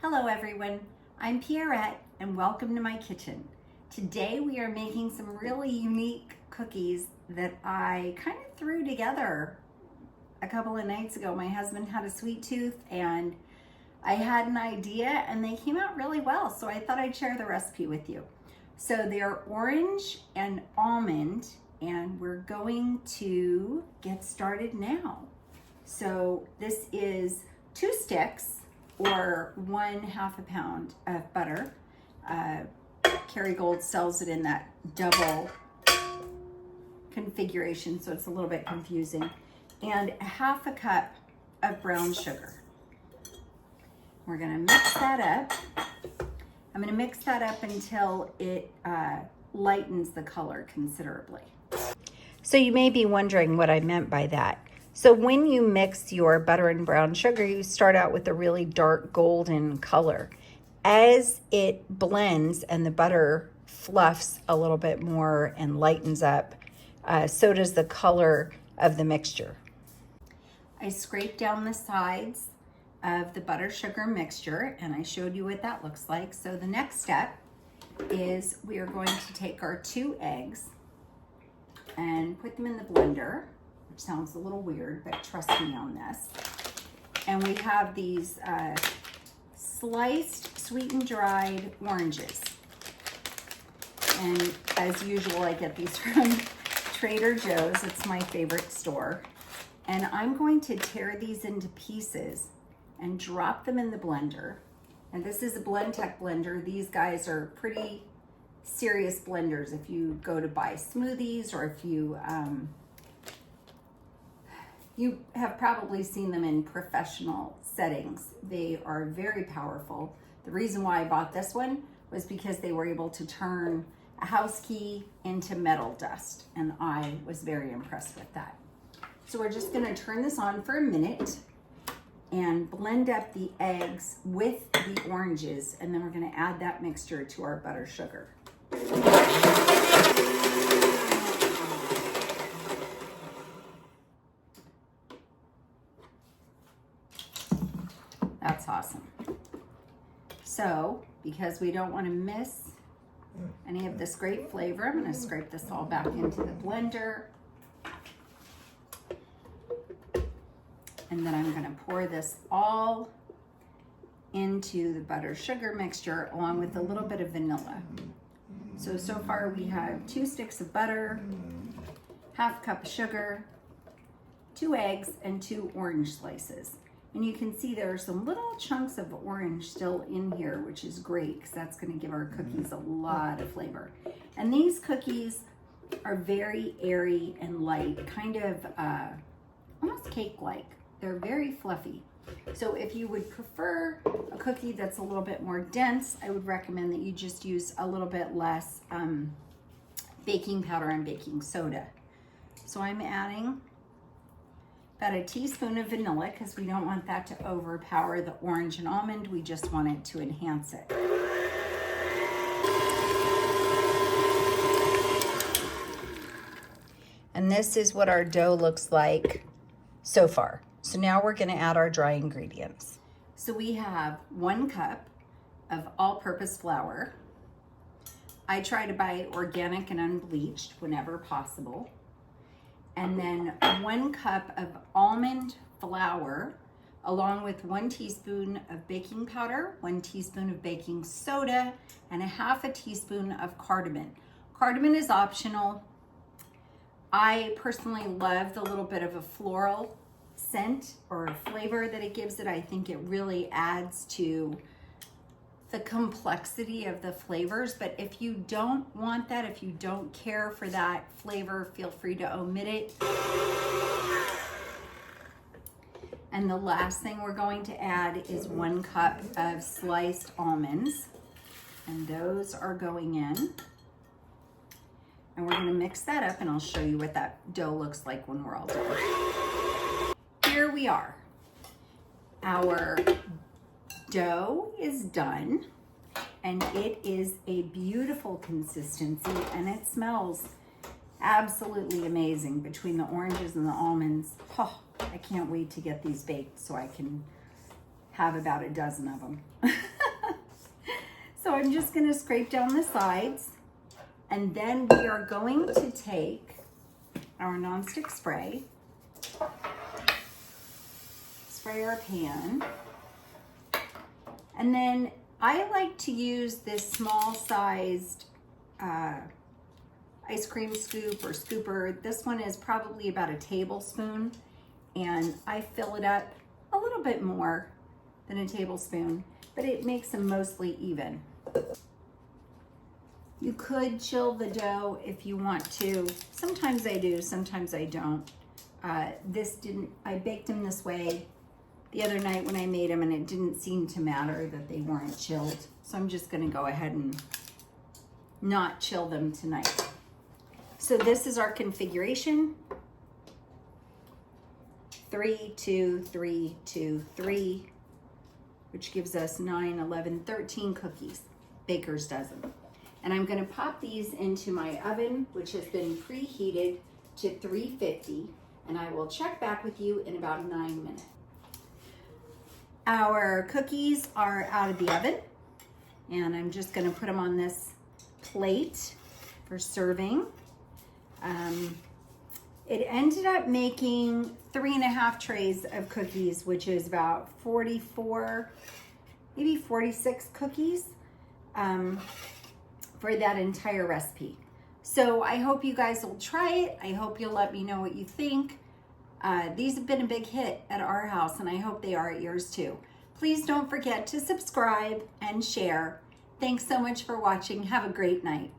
Hello everyone, I'm Pierrette and welcome to my kitchen. Today we are making some really unique cookies that I kind of threw together a couple of nights ago. My husband had a sweet tooth and I had an idea and they came out really well, so I thought I'd share the recipe with you. So they're orange and almond and we're going to get started now. So this is 2 sticks or 1/2 pound of butter. Kerrygold sells it in that double configuration, so it's a little bit confusing. And 1/2 cup of brown sugar. We're gonna mix that up. I'm gonna mix that up until it lightens the color considerably. So you may be wondering what I meant by that. So when you mix your butter and brown sugar, you start out with a really dark golden color. As it blends and the butter fluffs a little bit more and lightens up, so does the color of the mixture. I scraped down the sides of the butter sugar mixture and I showed you what that looks like. So the next step is we are going to take our 2 eggs and put them in the blender. Sounds a little weird, but trust me on this. And we have these sliced, sweetened, dried oranges. And as usual, I get these from Trader Joe's. It's my favorite store. And I'm going to tear these into pieces and drop them in the blender. And this is a Blendtec blender. These guys are pretty serious blenders if you go to buy smoothies or if you you have probably seen them in professional settings. They are very powerful. The reason why I bought this one was because they were able to turn a house key into metal dust, and I was very impressed with that. So we're just gonna turn this on for a minute and blend up the eggs with the oranges, and then we're gonna add that mixture to our butter sugar. That's awesome. So, because we don't want to miss any of this great flavor, I'm going to scrape this all back into the blender. And then I'm going to pour this all into the butter sugar mixture along with a little bit of vanilla. So far we have 2 sticks of butter, 1/2 cup of sugar, 2 eggs, and 2 orange slices. And you can see there are some little chunks of orange still in here, which is great because that's going to give our cookies a lot of flavor. And these cookies are very airy and light, kind of almost cake-like. They're very fluffy. So if you would prefer a cookie that's a little bit more dense, I would recommend that you just use a little bit less baking powder and baking soda. So I'm adding about a teaspoon of vanilla because we don't want that to overpower the orange and almond. We just want it to enhance it. And this is what our dough looks like so far. So now we're going to add our dry ingredients. So we have 1 cup of all-purpose flour. I try to buy organic and unbleached whenever possible. And then 1 cup of almond flour, along with 1 teaspoon of baking powder, 1 teaspoon of baking soda, and 1/2 teaspoon of cardamon. Cardamon is optional. I personally love the little bit of a floral scent or flavor that it gives it. I think it really adds to the complexity of the flavors, but if you don't want that, if you don't care for that flavor, feel free to omit it. And the last thing we're going to add is 1 cup of sliced almonds, and those are going in. And we're gonna mix that up and I'll show you what that dough looks like when we're all done. Here we are. Our dough is done and it is a beautiful consistency and it smells absolutely amazing between the oranges and the almonds. I can't wait to get these baked so I can have about a dozen of them. So I'm just gonna scrape down the sides, and then we are going to take our nonstick spray, spray our pan, and then I like to use this small sized ice cream scoop or scooper. This one is probably about a tablespoon, and I fill it up a little bit more than a tablespoon, but it makes them mostly even. You could chill the dough if you want to. Sometimes I do, sometimes I don't. I baked them this way the other night when I made them, and it didn't seem to matter that they weren't chilled. So I'm just gonna go ahead and not chill them tonight. So this is our configuration. 3, 2, 3, 2, 3, which gives us 9, 11, 13 cookies, baker's dozen. And I'm gonna pop these into my oven, which has been preheated to 350, and I will check back with you in about 9 minutes. Our cookies are out of the oven, and I'm just gonna put them on this plate for serving. It ended up making 3.5 trays of cookies, which is about 44, maybe 46 cookies for that entire recipe. So I hope you guys will try it. I hope you'll let me know what you think. These have been a big hit at our house, and I hope they are at yours too. Please don't forget to subscribe and share. Thanks so much for watching. Have a great night.